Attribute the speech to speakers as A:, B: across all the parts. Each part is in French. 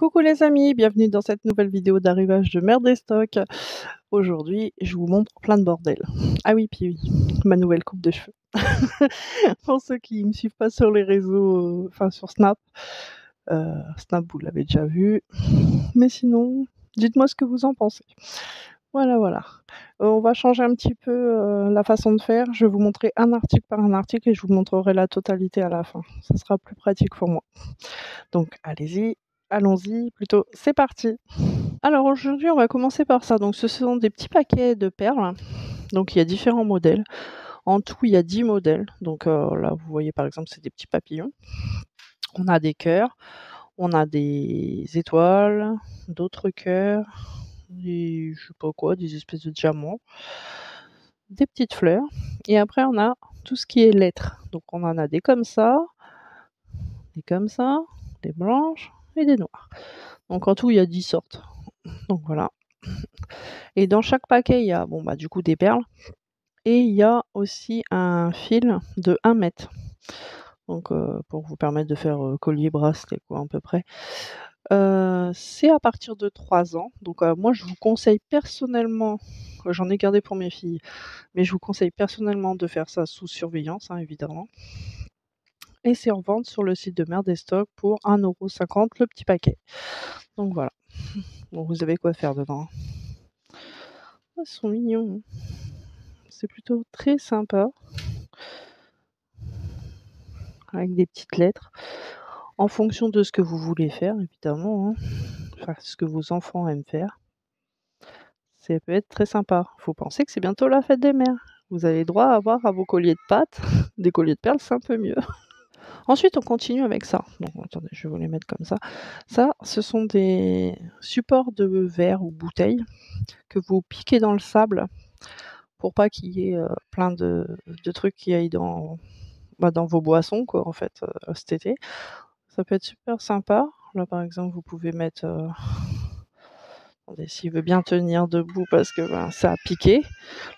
A: Coucou les amis, bienvenue dans cette nouvelle vidéo d'arrivage de Merde et Stock. Aujourd'hui, je vous montre plein de bordel. Ah oui, puis oui, ma nouvelle coupe de cheveux. Pour ceux qui me suivent pas sur les réseaux, enfin sur Snap, Snap vous l'avez déjà vu. Mais sinon, dites-moi ce que vous en pensez. Voilà, voilà. On va changer un petit peu la façon de faire. Je vais vous montrer un article par un article et je vous montrerai la totalité à la fin. Ça sera plus pratique pour moi. Donc allez-y, allons-y, plutôt, c'est parti. Alors aujourd'hui, on va commencer par ça. Donc ce sont des petits paquets de perles. Donc il y a différents modèles. En tout, il y a 10 modèles. Donc là, vous voyez par exemple, c'est des petits papillons. On a des cœurs, on a des étoiles, d'autres cœurs, des, je sais pas quoi, des espèces de diamants, des petites fleurs. Et après, on a tout ce qui est lettres. Donc on en a des comme ça, des blanches et des noires. Donc en tout, il y a 10 sortes. Donc voilà. Et dans chaque paquet, il y a bon, bah, du coup des perles. Et il y a aussi un fil de 1 mètre. Donc pour vous permettre de faire collier, bracelet, quoi, à peu près. C'est à partir de 3 ans. Donc moi, je vous conseille personnellement, j'en ai gardé pour mes filles, mais je vous conseille personnellement de faire ça sous surveillance, hein, évidemment. Et c'est en vente sur le site de Merde et Stock pour 1,50 € le petit paquet. Donc voilà. Bon, vous avez quoi faire dedans. Ils sont mignons. C'est plutôt très sympa. Avec des petites lettres. En fonction de ce que vous voulez faire, évidemment, hein. Enfin, ce que vos enfants aiment faire. Ça peut être très sympa. Faut penser que c'est bientôt la fête des mères. Vous avez droit à avoir à vos colliers de pâtes. Des colliers de perles, c'est un peu mieux. Ensuite, on continue avec ça. Donc, attendez, je vais vous les mettre comme ça. Ça, ce sont des supports de verre ou bouteilles que vous piquez dans le sable pour pas qu'il y ait plein de trucs qui aillent dans vos boissons, quoi, en fait, cet été. Ça peut être super sympa. Là, par exemple, vous pouvez mettre... attendez, s'il veut bien tenir debout parce que ça a piqué.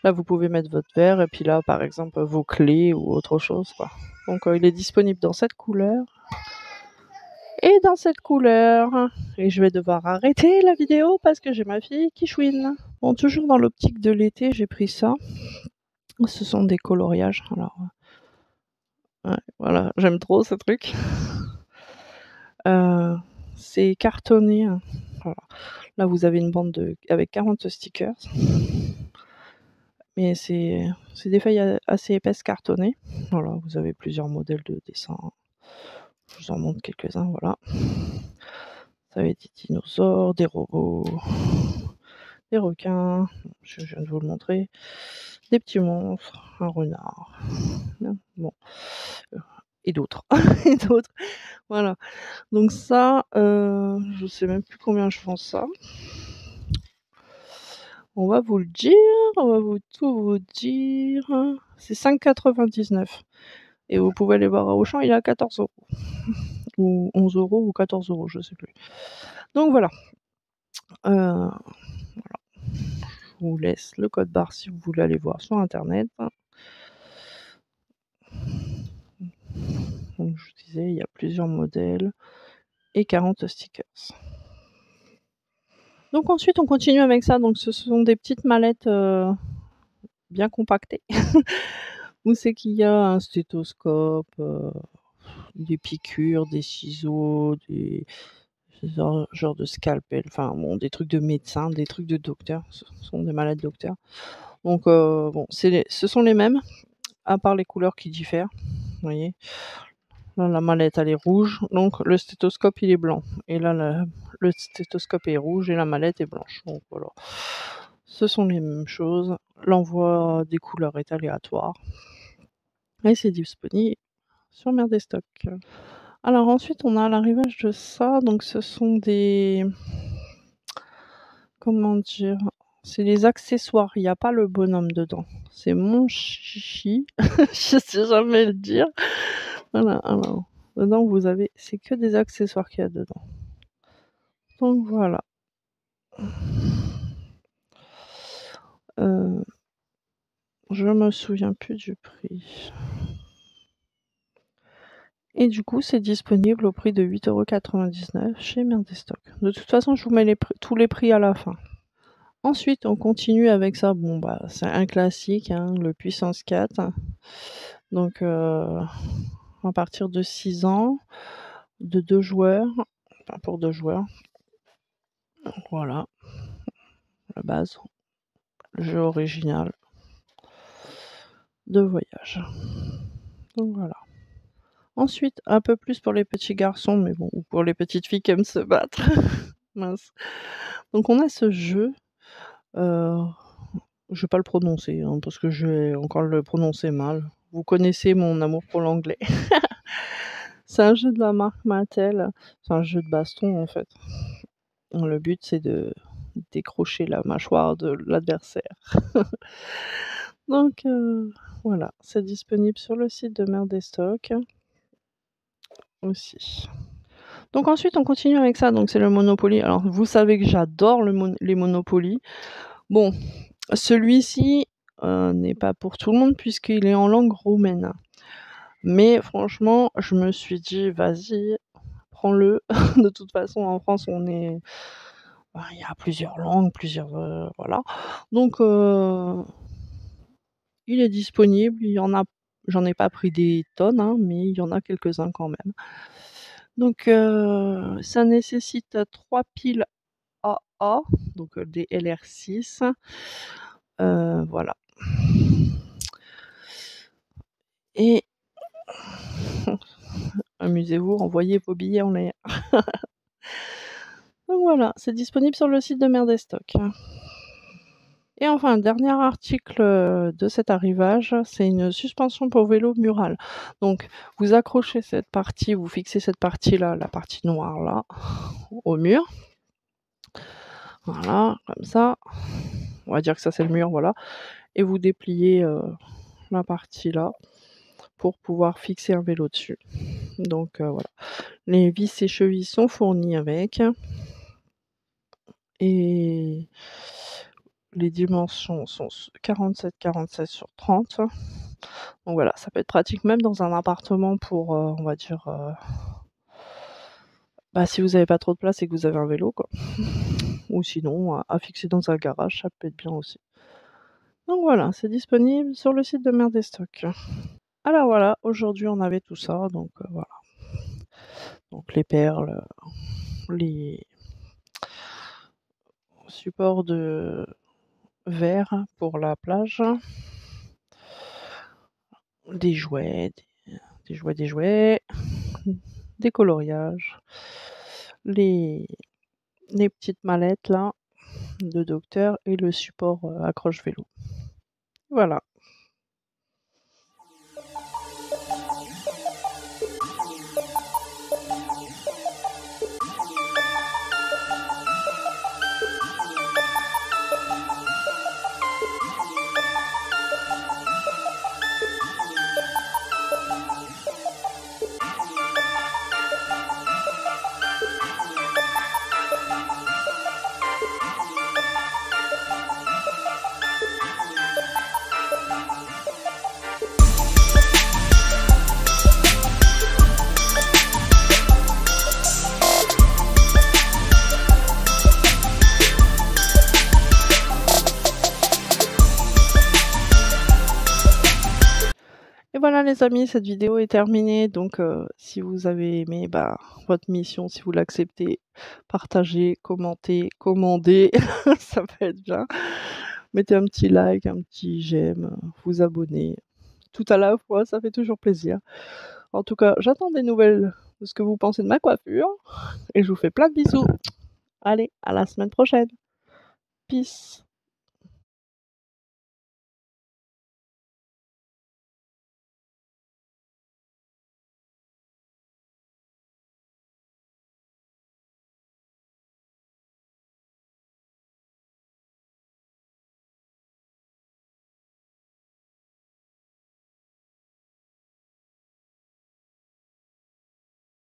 A: Là, vous pouvez mettre votre verre et puis là, par exemple, vos clés ou autre chose, quoi. Donc, il est disponible dans cette couleur et dans cette couleur. Et je vais devoir arrêter la vidéo parce que j'ai ma fille qui chouine. Bon, toujours dans l'optique de l'été, j'ai pris ça. Ce sont des coloriages. Alors, ouais, voilà, j'aime trop ce truc. C'est cartonné. Voilà. Là, vous avez une bande avec 40 stickers. Mais c'est des feuilles assez épaisses cartonnées. Voilà, vous avez plusieurs modèles de dessins. Je vous en montre quelques-uns, voilà. Vous avez des dinosaures, des robots, des requins, je viens de vous le montrer, des petits monstres, un renard, bon, et d'autres, et d'autres. Voilà. Donc ça, je sais même plus combien je vends ça. On va vous le dire, on va tout vous dire. C'est 5,99 €. Et vous pouvez aller voir à Auchan, il est à 14 €. Ou 11 € ou 14 €, je sais plus. Donc voilà. Voilà. Je vous laisse le code barre si vous voulez aller voir sur internet. Donc je vous disais, il y a plusieurs modèles et 40 stickers. Donc ensuite, on continue avec ça. Donc ce sont des petites mallettes bien compactées. Où c'est qu'il y a un stéthoscope, des piqûres, des ciseaux, des genre de scalpel, enfin bon, des trucs de médecin, des trucs de docteur. Ce sont des mallettes docteurs. Donc bon, ce sont les mêmes, à part les couleurs qui diffèrent. Vous voyez? Là, la mallette, elle est rouge, donc le stéthoscope, il est blanc. Et là, le stéthoscope est rouge et la mallette est blanche. Donc voilà. Ce sont les mêmes choses. L'envoi des couleurs est aléatoire. Et c'est disponible sur Merde et Stock. Alors ensuite, on a l'arrivage de ça. Donc ce sont des... Comment dire? C'est les accessoires, il y a pas le bonhomme dedans. C'est mon chichi, je sais jamais le dire. Voilà, alors dedans vous avez c'est que des accessoires qu'il y a dedans. Donc voilà. Je me souviens plus du prix. Et du coup, c'est disponible au prix de 8,99 € chez Merdestock. De toute façon, je vous mets tous les prix à la fin. Ensuite, on continue avec ça. Bon, bah, c'est un classique, hein, le Puissance 4. Donc, à partir de 6 ans, de 2 joueurs, enfin pour 2 joueurs. Voilà, la base, le jeu original de voyage. Donc voilà. Ensuite, un peu plus pour les petits garçons, mais bon, ou pour les petites filles qui aiment se battre. Mince. Donc on a ce jeu, je vais pas le prononcer, hein, parce que je vais encore le prononcer mal. Vous connaissez mon amour pour l'anglais. C'est un jeu de la marque Mattel, c'est un jeu de baston en fait. Le but c'est de décrocher la mâchoire de l'adversaire. Donc voilà, c'est disponible sur le site de Merdestock aussi. Donc ensuite on continue avec ça, donc c'est le Monopoly. Alors vous savez que j'adore les Monopoly. Bon, celui-ci n'est pas pour tout le monde puisqu'il est en langue roumaine. Mais franchement, je me suis dit: «Vas-y, prends-le». De toute façon en France on est il y a plusieurs langues, voilà. Donc il est disponible, j'en ai pas pris des tonnes, hein, mais il y en a quelques-uns quand même. Donc ça nécessite 3 piles AA, donc des LR6. Voilà. Et amusez-vous, envoyez vos billets en l'air. Donc voilà, c'est disponible sur le site de Merdestock. Et enfin, dernier article, de cet arrivage, c'est une suspension pour vélo murale. Donc vous accrochez cette partie, vous fixez cette partie-là, la partie noire là, au mur. Voilà, comme ça. On va dire que ça c'est le mur, voilà. Et vous dépliez, la partie là, pour pouvoir fixer un vélo dessus. Donc voilà. Les vis et chevilles sont fournies avec. Et les dimensions sont 47 sur 30. Donc voilà, ça peut être pratique même dans un appartement pour, on va dire, si vous avez pas trop de place et que vous avez un vélo quoi. Ou sinon à fixer dans un garage, ça peut être bien aussi. Donc voilà, c'est disponible sur le site de Merdestock. Alors voilà, aujourd'hui on avait tout ça, donc voilà. Donc les perles, les supports de verre pour la plage, des jouets, des coloriages, les petites mallettes là, de docteur et le support, accroche-vélo. Voilà. Et voilà les amis, cette vidéo est terminée, donc si vous avez aimé, votre mission, si vous l'acceptez, partagez, commentez, commandez, ça peut être bien. Mettez un petit like, un petit j'aime, vous abonner, tout à la fois, ça fait toujours plaisir. En tout cas, j'attends des nouvelles de ce que vous pensez de ma coiffure et je vous fais plein de bisous. Allez, à la semaine prochaine. Peace.